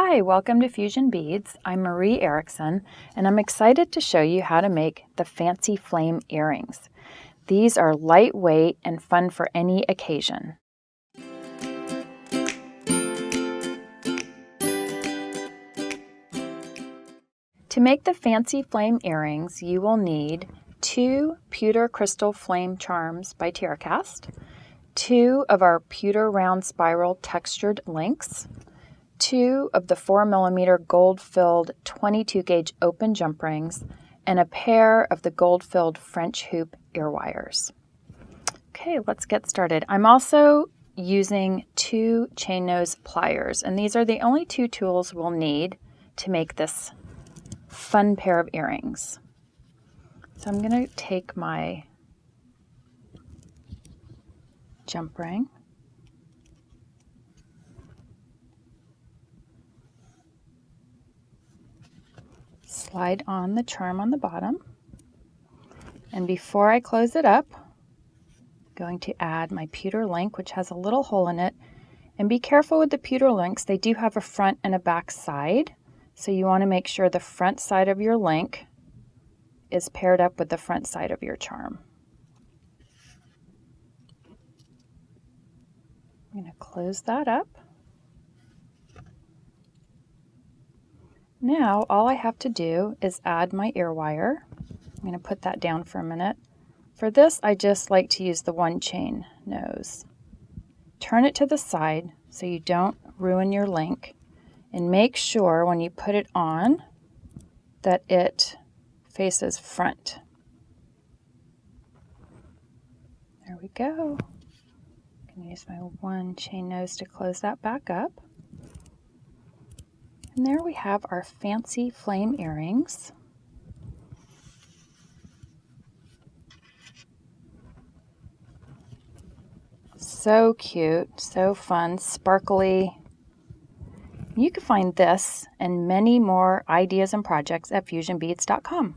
Hi, welcome to Fusion Beads. I'm Marie Eriksson, and I'm excited to show you how to make the fancy flame earrings. These are lightweight and fun for any occasion. To make the fancy flame earrings, you will need 2 pewter crystal flame charms by TierraCast, 2 of our pewter round spiral textured links, 2 of the 4mm gold-filled 22-gauge open jump rings, and a pair of the gold-filled French hoop ear wires. Okay, let's get started. I'm also using 2 chain nose pliers, and these are the only 2 tools we'll need to make this fun pair of earrings. So I'm going to take my jump ring, slide on the charm on the bottom, and before I close it up, I'm going to add my pewter link, which has a little hole in it. And be careful with the pewter links, they do have a front and a back side, so you want to make sure the front side of your link is paired up with the front side of your charm. I'm going to close that up. Now all I have to do is add my ear wire. I'm going to put that down for a minute. For this, I just like to use the 1 chain nose. Turn it to the side so you don't ruin your link, and make sure when you put it on that it faces front. There we go. I'm going to use my 1 chain nose to close that back up. And there we have our fancy flame earrings. So cute, so fun, sparkly. You can find this and many more ideas and projects at fusionbeads.com.